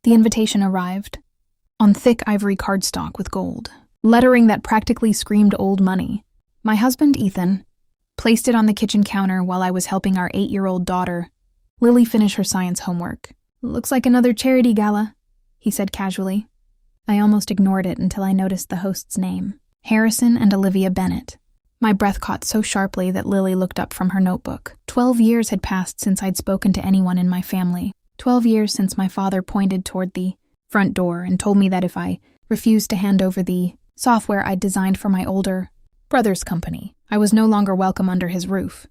The invitation arrived, on thick ivory cardstock with gold, lettering that practically screamed old money. My husband, Ethan, placed it on the kitchen counter while I was helping our 8-year-old daughter, Lily, finish her science homework. "Looks like another charity gala," he said casually. I almost ignored it until I noticed the host's name, Harrison and Olivia Bennett. My breath caught so sharply that Lily looked up from her notebook. 12 years had passed since I'd spoken to anyone in my family. 12 years since my father pointed toward the front door and told me that if I refused to hand over the software I'd designed for my older brother's company, I was no longer welcome under his roof.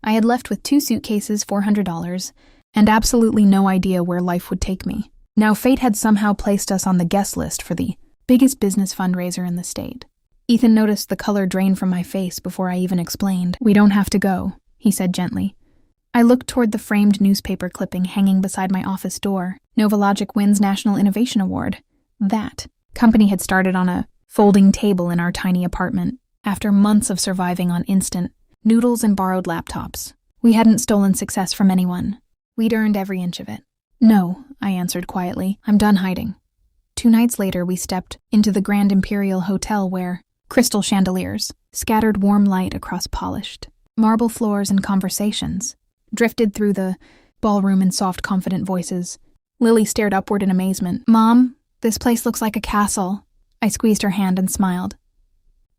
I had left with 2 suitcases, $400, and absolutely no idea where life would take me. Now fate had somehow placed us on the guest list for the biggest business fundraiser in the state. Ethan noticed the color drain from my face before I even explained. "We don't have to go," he said gently. I looked toward the framed newspaper clipping hanging beside my office door. Novalogic wins National Innovation Award. That company had started on a folding table in our tiny apartment, after months of surviving on instant noodles and borrowed laptops. We hadn't stolen success from anyone. We'd earned every inch of it. "No," I answered quietly. "I'm done hiding." 2 nights later, we stepped into the Grand Imperial Hotel where crystal chandeliers scattered warm light across polished marble floors, and conversations drifted through the ballroom in soft, confident voices. Lily stared upward in amazement. "Mom, this place looks like a castle." I squeezed her hand and smiled.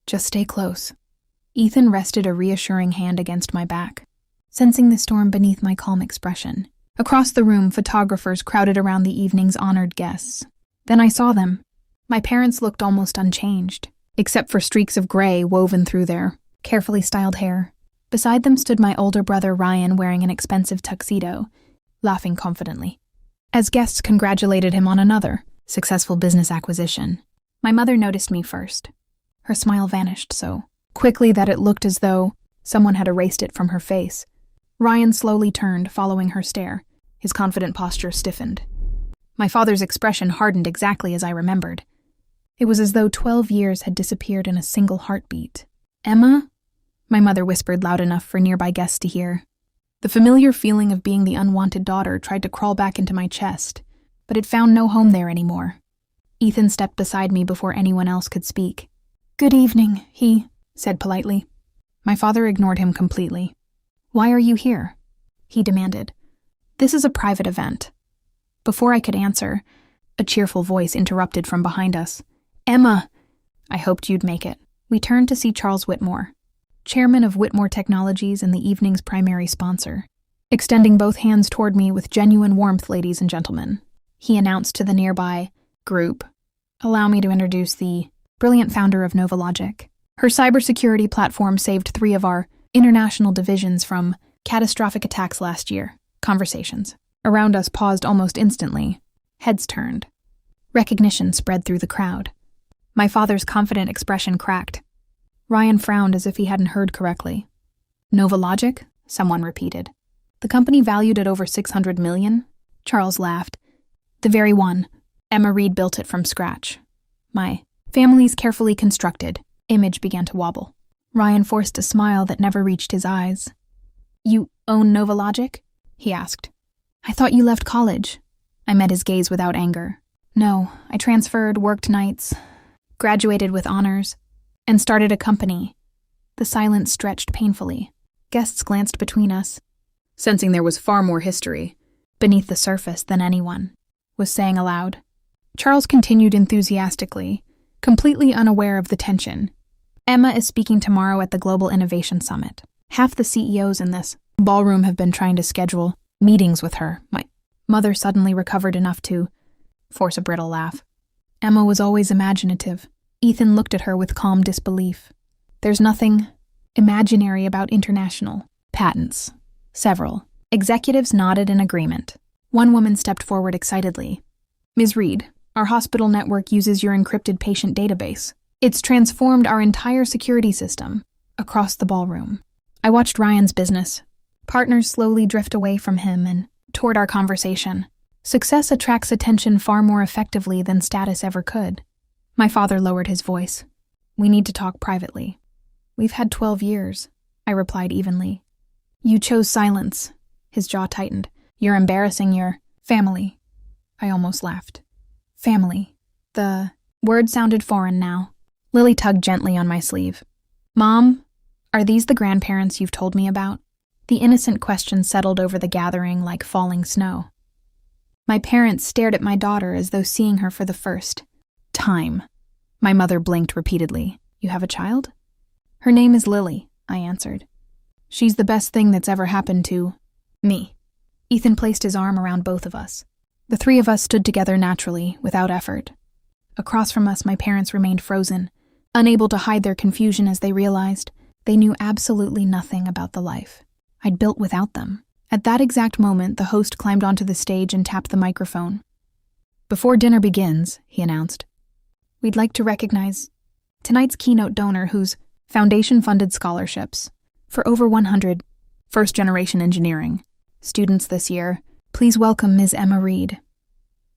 "Just stay close." Ethan rested a reassuring hand against my back, sensing the storm beneath my calm expression. Across the room, photographers crowded around the evening's honored guests. Then I saw them. My parents looked almost unchanged, except for streaks of gray woven through their carefully styled hair. Beside them stood my older brother Ryan, wearing an expensive tuxedo, laughing confidently, as guests congratulated him on another successful business acquisition. My mother noticed me first. Her smile vanished so quickly that it looked as though someone had erased it from her face. Ryan slowly turned, following her stare. His confident posture stiffened. My father's expression hardened exactly as I remembered. It was as though 12 years had disappeared in a single heartbeat. "Emma?" my mother whispered loud enough for nearby guests to hear. The familiar feeling of being the unwanted daughter tried to crawl back into my chest, but it found no home there anymore. Ethan stepped beside me before anyone else could speak. "Good evening," he said politely. My father ignored him completely. "Why are you here?" he demanded. "This is a private event." Before I could answer, a cheerful voice interrupted from behind us. "Emma!" "I hoped you'd make it." We turned to see Charles Whitmore, chairman of Whitmore Technologies and the evening's primary sponsor. Extending both hands toward me with genuine warmth, "Ladies and gentlemen," he announced to the nearby group, "allow me to introduce the brilliant founder of Novalogic. Her cybersecurity platform saved 3 of our international divisions from catastrophic attacks last year." Conversations around us paused almost instantly. Heads turned. Recognition spread through the crowd. My father's confident expression cracked. Ryan frowned as if he hadn't heard correctly. "Novalogic?" someone repeated. "The company valued at over $600 million? Charles laughed. "The very one. Emma Reed built it from scratch. My family's carefully constructed." Image began to wobble. Ryan forced a smile that never reached his eyes. "You own Novalogic?" he asked. "I thought you left college." I met his gaze without anger. "No, I transferred, worked nights, graduated with honors, and started a company." The silence stretched painfully. Guests glanced between us, sensing there was far more history beneath the surface than anyone was saying aloud. Charles continued enthusiastically, completely unaware of the tension. "Emma is speaking tomorrow at the Global Innovation Summit. Half the CEOs in this ballroom have been trying to schedule meetings with her." My mother suddenly recovered enough to force a brittle laugh. Emma was always imaginative. Ethan looked at her with calm disbelief. "There's nothing imaginary about international patents." Several executives nodded in agreement. One woman stepped forward excitedly. "Ms. Reed, our hospital network uses your encrypted patient database. It's transformed our entire security system." Across the ballroom, I watched Ryan's business partners slowly drift away from him and toward our conversation. Success attracts attention far more effectively than status ever could. My father lowered his voice. "We need to talk privately." "We've had 12 years, I replied evenly. "You chose silence." His jaw tightened. "You're embarrassing your family." I almost laughed. Family. The word sounded foreign now. Lily tugged gently on my sleeve. Mom, are these the grandparents you've told me about? The innocent question settled over the gathering like falling snow. My parents stared at my daughter as though seeing her for the first time. My mother blinked repeatedly. You have a child? Her name is Lily, I answered. She's the best thing that's ever happened to me. Ethan placed his arm around both of us. The three of us stood together naturally, without effort. Across from us, my parents remained frozen, unable to hide their confusion as they realized they knew absolutely nothing about the life I'd built without them. At that exact moment, the host climbed onto the stage and tapped the microphone. Before dinner begins, he announced, we'd like to recognize tonight's keynote donor whose foundation funded scholarships for over 100 first-generation engineering students this year. Please welcome Ms. Emma Reed.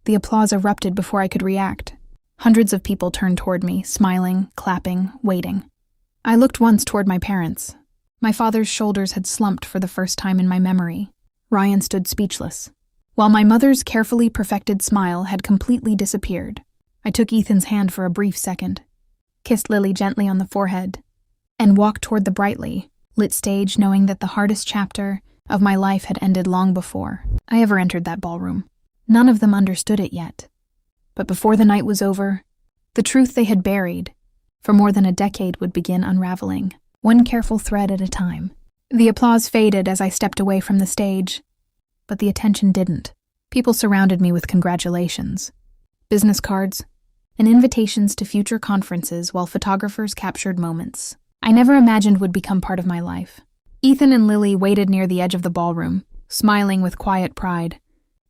The applause erupted before I could react. Hundreds of people turned toward me, smiling, clapping, waiting. I looked once toward my parents. My father's shoulders had slumped for the first time in my memory. Ryan stood speechless, while my mother's carefully perfected smile had completely disappeared. I took Ethan's hand for a brief second, kissed Lily gently on the forehead, and walked toward the brightly lit stage knowing that the hardest chapter of my life had ended long before I ever entered that ballroom. None of them understood it yet. But before the night was over, the truth they had buried for more than a decade would begin unraveling, one careful thread at a time. The applause faded as I stepped away from the stage, but the attention didn't. People surrounded me with congratulations, business cards, and invitations to future conferences while photographers captured moments I never imagined would become part of my life. Ethan and Lily waited near the edge of the ballroom, smiling with quiet pride,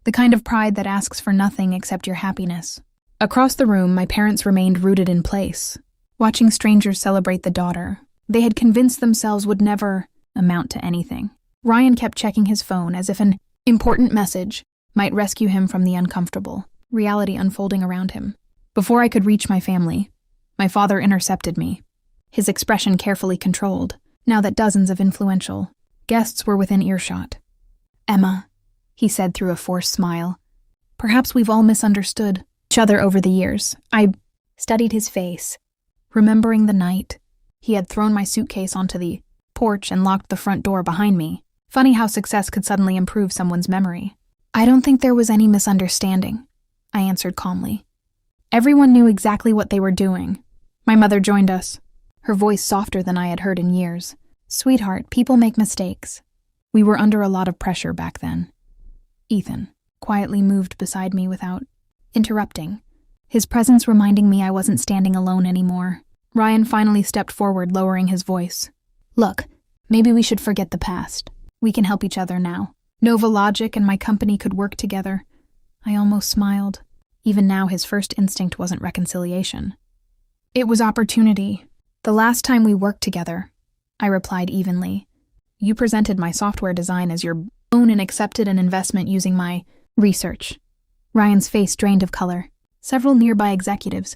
the kind of pride that asks for nothing except your happiness. Across the room, my parents remained rooted in place, watching strangers celebrate the daughter they had convinced themselves would never amount to anything. Ryan kept checking his phone as if an important message might rescue him from the uncomfortable reality unfolding around him. Before I could reach my family, my father intercepted me, his expression carefully controlled, now that dozens of influential guests were within earshot. Emma, he said through a forced smile, perhaps we've all misunderstood each other over the years. I studied his face, remembering the night he had thrown my suitcase onto the porch and locked the front door behind me. Funny how success could suddenly improve someone's memory. I don't think there was any misunderstanding, I answered calmly. Everyone knew exactly what they were doing. My mother joined us, her voice softer than I had heard in years. Sweetheart, people make mistakes. We were under a lot of pressure back then. Ethan quietly moved beside me without interrupting, his presence reminding me I wasn't standing alone anymore. Ryan finally stepped forward, lowering his voice. Look, maybe we should forget the past. We can help each other now. Nova Logic and my company could work together. I almost smiled. Even now, his first instinct wasn't reconciliation. It was opportunity. The last time we worked together, I replied evenly. You presented my software design as your own and accepted an investment using my research. Ryan's face drained of color. Several nearby executives,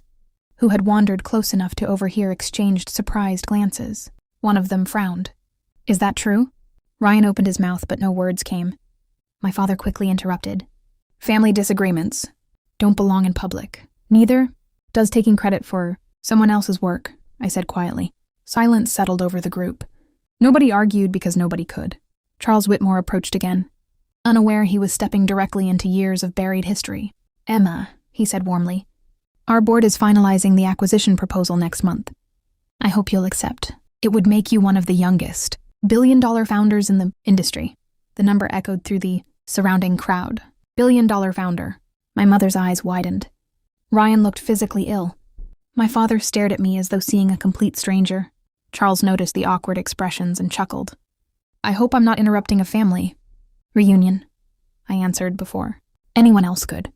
who had wandered close enough to overhear, exchanged surprised glances. One of them frowned. Is that true? Ryan opened his mouth, but no words came. My father quickly interrupted. Family disagreements don't belong in public. Neither does taking credit for someone else's work, I said quietly. Silence settled over the group. Nobody argued because nobody could. Charles Whitmore approached again, unaware he was stepping directly into years of buried history. Emma, he said warmly, our board is finalizing the acquisition proposal next month. I hope you'll accept. It would make you one of the youngest billion-dollar founders in the industry. The number echoed through the surrounding crowd. Billion-dollar founder. My mother's eyes widened. Ryan looked physically ill. My father stared at me as though seeing a complete stranger. Charles noticed the awkward expressions and chuckled. I hope I'm not interrupting a family reunion, I answered before anyone else could.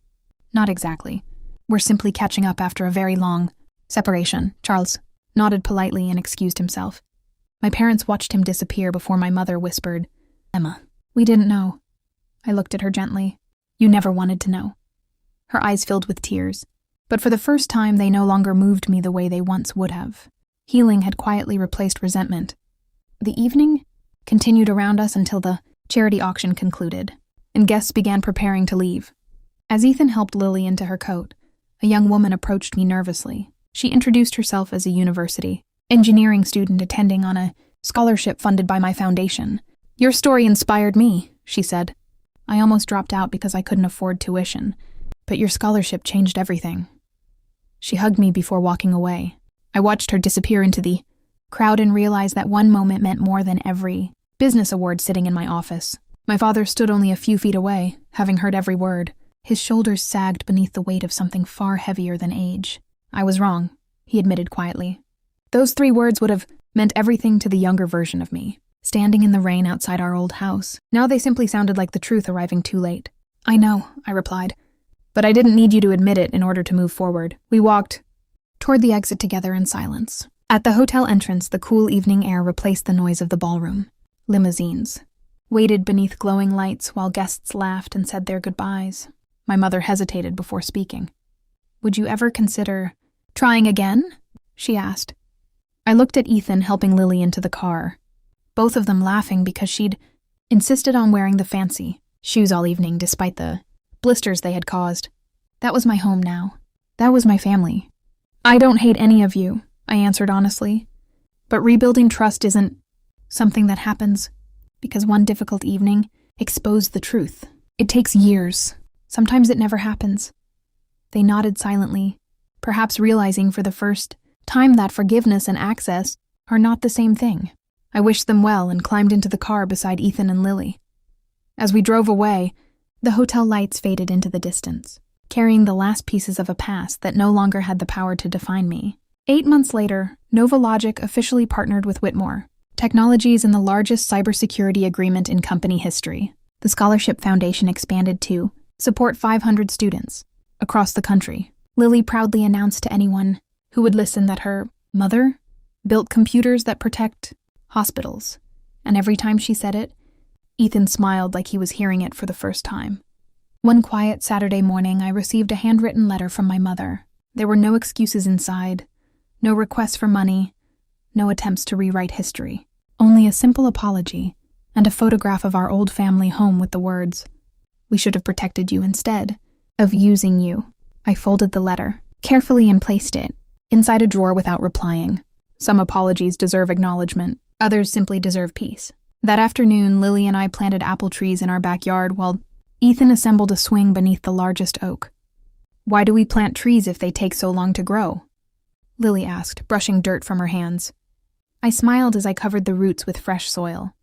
Not exactly. We're simply catching up after a very long separation. Charles nodded politely and excused himself. My parents watched him disappear before my mother whispered, Emma, we didn't know. I looked at her gently. You never wanted to know. Her eyes filled with tears, but for the first time they no longer moved me the way they once would have. Healing had quietly replaced resentment. The evening continued around us until the charity auction concluded, and guests began preparing to leave. As Ethan helped Lily into her coat, a young woman approached me nervously. She introduced herself as a university engineering student attending on a scholarship funded by my foundation. "Your story inspired me," she said. "I almost dropped out because I couldn't afford tuition, but your scholarship changed everything." She hugged me before walking away. I watched her disappear into the crowd and realized that one moment meant more than every business award sitting in my office. My father stood only a few feet away, having heard every word. His shoulders sagged beneath the weight of something far heavier than age. "I was wrong," he admitted quietly. Those 3 words would have meant everything to the younger version of me, standing in the rain outside our old house. Now they simply sounded like the truth arriving too late. "I know," I replied, "but I didn't need you to admit it in order to move forward." We walked toward the exit together in silence. At the hotel entrance, the cool evening air replaced the noise of the ballroom. Limousines waited beneath glowing lights while guests laughed and said their goodbyes. My mother hesitated before speaking. "Would you ever consider trying again?" she asked. I looked at Ethan helping Lily into the car, both of them laughing because she'd insisted on wearing the fancy shoes all evening despite the blisters they had caused. That was my home now. That was my family. "I don't hate any of you," I answered honestly. "But rebuilding trust isn't something that happens because one difficult evening exposed the truth. It takes years. Sometimes it never happens." They nodded silently, perhaps realizing for the first time that forgiveness and access are not the same thing. I wished them well and climbed into the car beside Ethan and Lily. As we drove away, the hotel lights faded into the distance, carrying the last pieces of a past that no longer had the power to define me. 8 months later, NovaLogic officially partnered with Whitmore Technologies in the largest cybersecurity agreement in company history. The Scholarship Foundation expanded to support 500 students across the country. Lily proudly announced to anyone who would listen that her mother built computers that protect hospitals. And every time she said it, Ethan smiled like he was hearing it for the first time. One quiet Saturday morning, I received a handwritten letter from my mother. There were no excuses inside, no requests for money, no attempts to rewrite history. Only a simple apology and a photograph of our old family home with the words, "We should have protected you instead of using you." I folded the letter carefully and placed it inside a drawer without replying. Some apologies deserve acknowledgement, others simply deserve peace. That afternoon, Lily and I planted apple trees in our backyard while Ethan assembled a swing beneath the largest oak. "Why do we plant trees if they take so long to grow?" Lily asked, brushing dirt from her hands. I smiled as I covered the roots with fresh soil.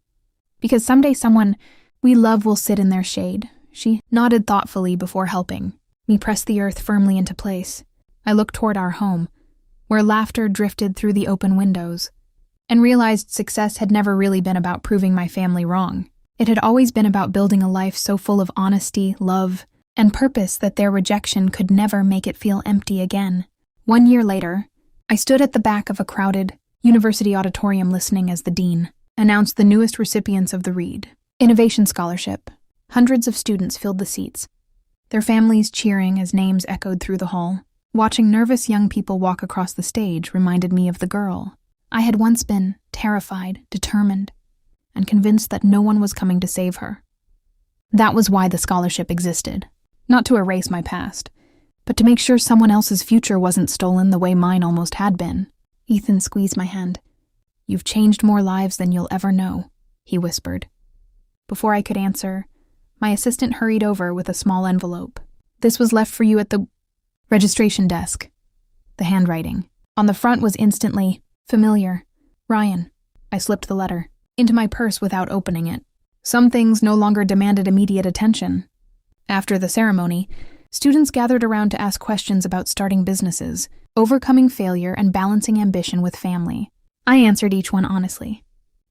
"Because someday someone we love will sit in their shade." She nodded thoughtfully before helping me press the earth firmly into place. I looked toward our home, where laughter drifted through the open windows, and realized success had never really been about proving my family wrong. It had always been about building a life so full of honesty, love, and purpose that their rejection could never make it feel empty again. 1 year later, I stood at the back of a crowded university auditorium listening as the dean announced the newest recipients of the Reed Innovation Scholarship. Hundreds of students filled the seats, their families cheering as names echoed through the hall. Watching nervous young people walk across the stage reminded me of the girl I had once been, terrified, determined, and convinced that no one was coming to save her. That was why the scholarship existed. Not to erase my past, but to make sure someone else's future wasn't stolen the way mine almost had been. Ethan squeezed my hand. "You've changed more lives than you'll ever know," he whispered. Before I could answer, my assistant hurried over with a small envelope. "This was left for you at the registration desk." The handwriting on the front was instantly familiar. "Ryan." I slipped the letter into my purse without opening it. Some things no longer demanded immediate attention. After the ceremony, students gathered around to ask questions about starting businesses, overcoming failure, and balancing ambition with family. I answered each one honestly.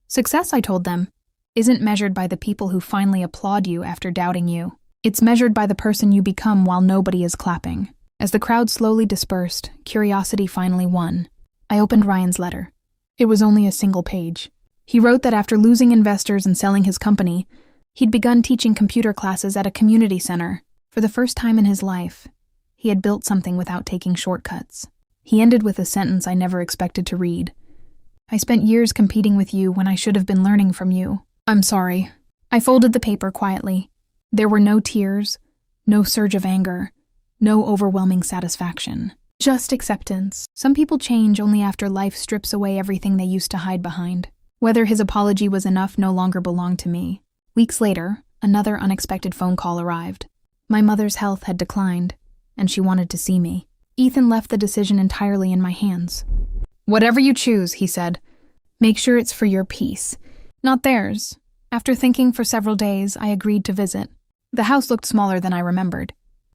Success, I told them, isn't measured by the people who finally applaud you after doubting you. It's measured by the person you become while nobody is clapping. As the crowd slowly dispersed, curiosity finally won. I opened Ryan's letter. It was only a single page. He wrote that after losing investors and selling his company, he'd begun teaching computer classes at a community center. For the first time in his life, he had built something without taking shortcuts. He ended with a sentence I never expected to read. "I spent years competing with you when I should have been learning from you. I'm sorry." I folded the paper quietly. There were no tears, No surge of anger, no overwhelming satisfaction. Just acceptance. Some people change only after life strips away everything they used to hide behind. Whether his apology was enough no longer belonged to me. Weeks later, another unexpected phone call arrived. My mother's health had declined, and she wanted to see me. Ethan left the decision entirely in my hands. "Whatever you choose," he said, "make sure it's for your peace, not theirs." After thinking for several days, I agreed to visit. The house looked smaller than I remembered.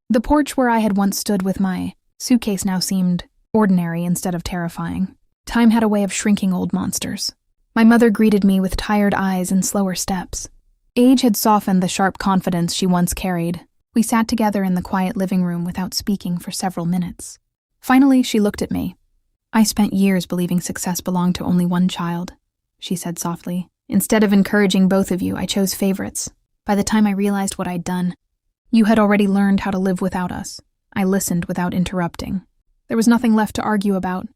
The porch where I had once stood with my suitcase now seemed ordinary instead of terrifying. Time had a way of shrinking old monsters. My mother greeted me with tired eyes and slower steps. Age had softened the sharp confidence she once carried. We sat together in the quiet living room without speaking for several minutes. Finally, she looked at me. "I spent years believing success belonged to only one child," she said softly. "Instead of encouraging both of you, I chose favorites. By the time I realized what I'd done, you had already learned how to live without us. I listened without interrupting. There was nothing left to argue about.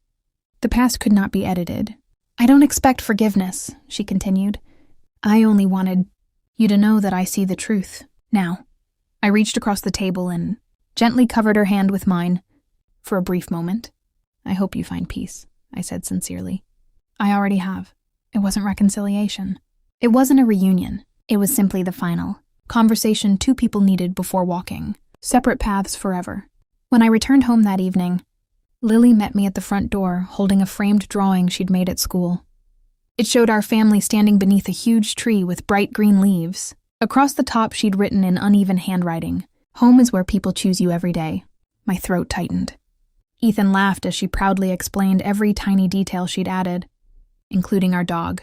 The past could not be edited. I don't expect forgiveness," she continued. "I only wanted you to know that I see the truth now." I reached across the table and gently covered her hand with mine for a brief moment. "I hope you find peace," I said sincerely. "I already have." It wasn't reconciliation. It wasn't a reunion. It was simply the final conversation two people needed before walking separate paths forever. When I returned home that evening, Lily met me at the front door, holding a framed drawing she'd made at school. It showed our family standing beneath a huge tree with bright green leaves. Across the top, she'd written in uneven handwriting, "Home is where people choose you every day." My throat tightened. Ethan laughed as she proudly explained every tiny detail she'd added, including our dog,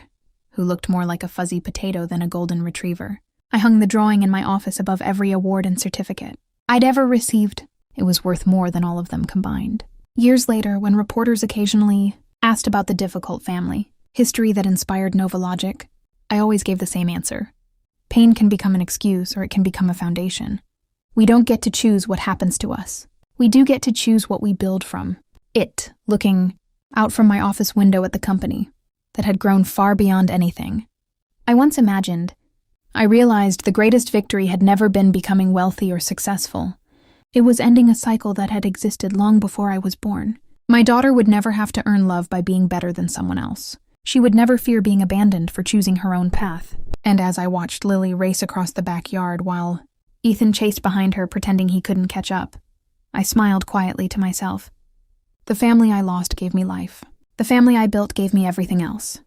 who looked more like a fuzzy potato than a golden retriever. I hung the drawing in my office above every award and certificate I'd ever received. It was worth more than all of them combined. Years later, when reporters occasionally asked about the difficult family history that inspired Nova Logic, I always gave the same answer. Pain can become an excuse, or it can become a foundation. We don't get to choose what happens to us. We do get to choose what we build from it. Looking out from my office window at the company that had grown far beyond anything I once imagined, I realized the greatest victory had never been becoming wealthy or successful. It was ending a cycle that had existed long before I was born. My daughter would never have to earn love by being better than someone else. She would never fear being abandoned for choosing her own path. And as I watched Lily race across the backyard while Ethan chased behind her pretending he couldn't catch up, I smiled quietly to myself. The family I lost gave me life. The family I built gave me everything else.